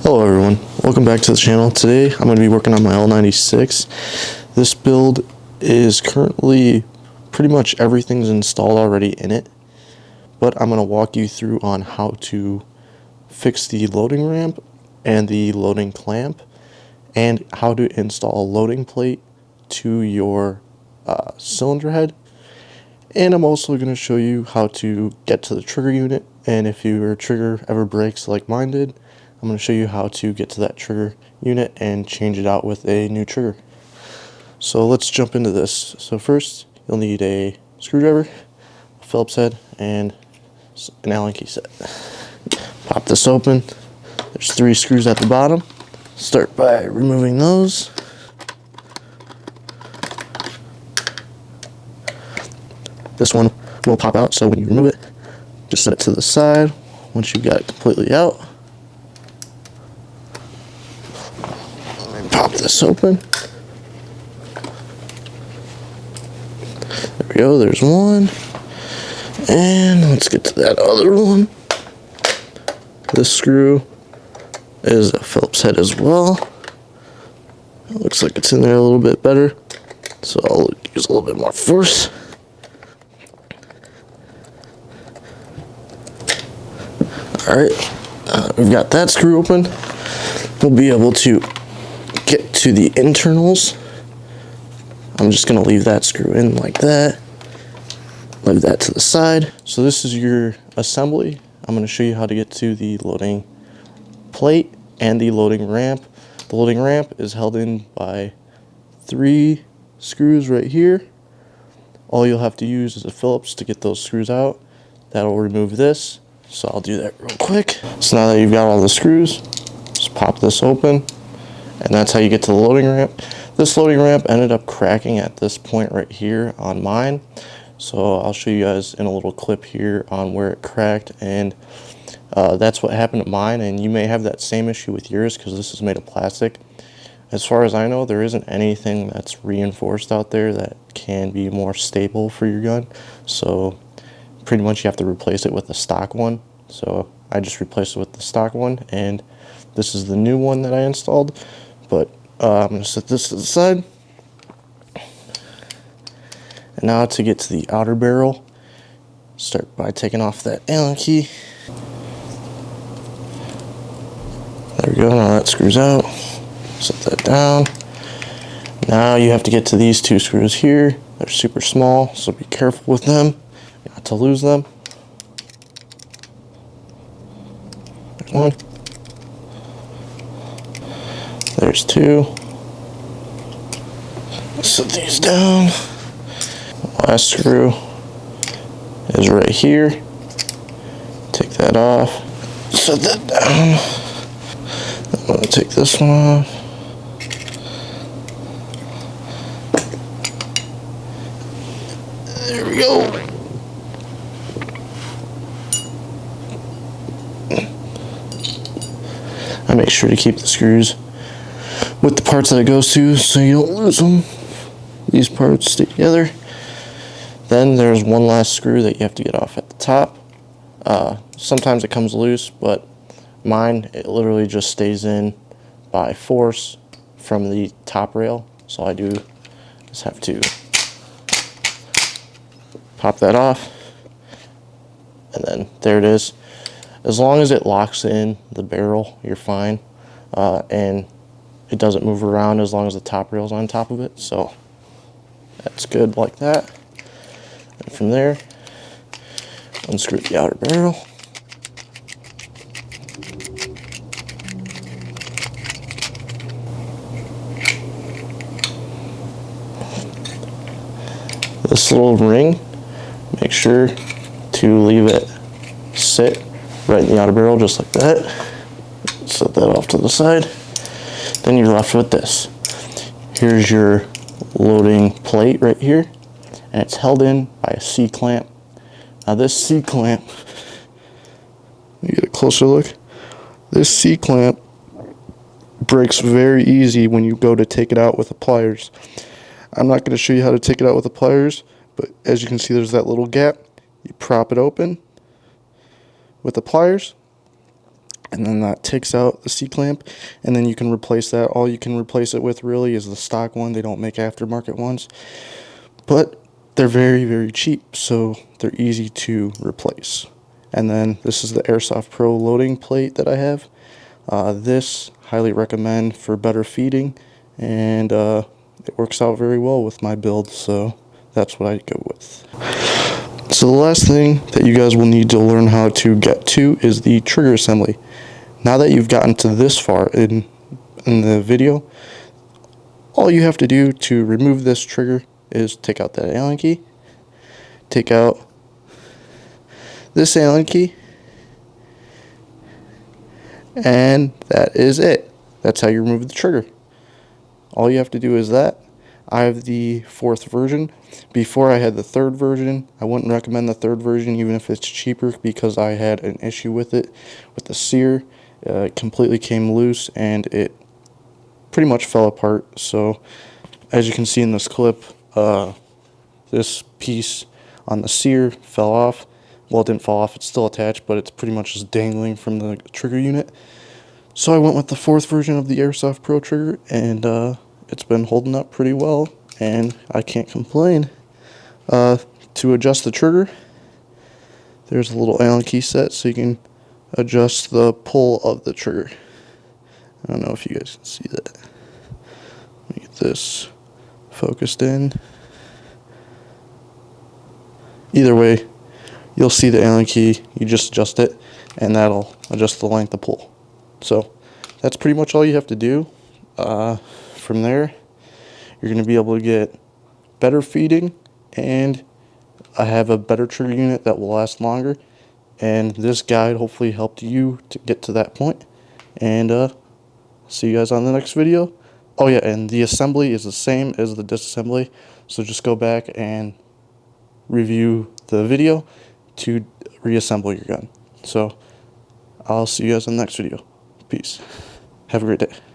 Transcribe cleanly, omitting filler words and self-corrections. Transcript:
Hello everyone, welcome back to the channel. Today I'm going to be working on my L96. This build is currently pretty much everything's installed already in it, but I'm going to walk you through on how to fix the loading ramp and the loading clamp and how to install a loading plate to your cylinder head. And I'm also going to show you how to get to the trigger unit, and if your trigger ever breaks like mine did, I'm going to show you how to get to that trigger unit and change it out with a new trigger. So let's jump into this. So first, you'll need a screwdriver, a Phillips head, and an Allen key set. Pop this open. There's 3 screws at the bottom. Start by removing those. This one will pop out, so when you remove it, just set it to the side. Once you've got it completely out, pop this open. There we go, there's one. And let's get to that other one. This screw is a Phillips head as well. It looks like it's in there a little bit better, so I'll use a little bit more force. Alright, we've got that screw open. We'll be able to get to the internals. I'm just going to leave that screw in like that. Leave that to the side. So this is your assembly. I'm going to show you how to get to the loading plate and the loading ramp. The loading ramp is held in by 3 screws right here. All you'll have to use is a Phillips to get those screws out. That'll remove this. So I'll do that real quick. So now that you've got all the screws, just pop this open, and that's how you get to the loading ramp. This loading ramp ended up cracking at this point right here on mine. So I'll show you guys in a little clip here on where it cracked, and that's what happened to mine, and you may have that same issue with yours because this is made of plastic. As far as I know, there isn't anything that's reinforced out there that can be more stable for your gun. So pretty much you have to replace it with the stock one. So I just replaced it with the stock one, and this is the new one that I installed. But I'm going to set this to the side. And now to get to the outer barrel, start by taking off that Allen key. There we go, now that screws out. Set that down. Now you have to get to these 2 screws here. They're super small, so be careful with them, not to lose them. There's 1. There's 2. Set these down. Last screw is right here. Take that off. Set that down. I'm going to take this one off. There we go. I make sure to keep the screws with the parts that it goes to so you don't lose them. These parts stay together. Then there's one last screw that you have to get off at the top. Sometimes it comes loose, but mine, it literally just stays in by force from the top rail. So I just have to pop that off, and then there it is. As long as it locks in the barrel, you're fine, and it doesn't move around as long as the top rail's on top of it. So that's good like that. And from there, unscrew the outer barrel. This little ring, make sure to leave it sit right in the outer barrel just like that. Set that off to the side. Then you're left with this. Here's your loading plate right here, and it's held in by a C-clamp. Now this C-clamp, let me get a closer look. This C-clamp breaks very easy when you go to take it out with the pliers. I'm not going to show you how to take it out with the pliers, but as you can see, there's that little gap. You prop it open with the pliers, and then that takes out the C-clamp, and then you can replace that. All you can replace it with really is the stock one. They don't make aftermarket ones, but they're very, very cheap, so they're easy to replace. And then this is the Airsoft Pro loading plate that I have. This, highly recommend for better feeding, and it works out very well with my build, so that's what I go with. So the last thing that you guys will need to learn how to get to is the trigger assembly. Now that you've gotten to this far in the video, all you have to do to remove this trigger is take out that Allen key, take out this Allen key, and that is it. That's how you remove the trigger. All you have to do is that. I have the 4th version. Before I had the 3rd version. I wouldn't recommend the 3rd version even if it's cheaper, because I had an issue with it, with the sear. It completely came loose and it pretty much fell apart. So as you can see in this clip, this piece on the sear fell off. Well, it didn't fall off, it's still attached, but it's pretty much just dangling from the trigger unit. So I went with the 4th version of the Airsoft Pro trigger, and it's been holding up pretty well, and I can't complain. To adjust the trigger, there's a little Allen key set, so you can adjust the pull of the trigger. I don't know if you guys can see that. Let me get this focused in. Either way, you'll see the Allen key. You just adjust it, and that'll adjust the length of pull. So that's pretty much all you have to do. From there, you're going to be able to get better feeding, and I have a better trigger unit that will last longer. And this guide hopefully helped you to get to that point. And see you guys on the next video. Oh yeah, and the assembly is the same as the disassembly, so just go back and review the video to reassemble your gun. So I'll see you guys in the next video. Peace. Have a great day.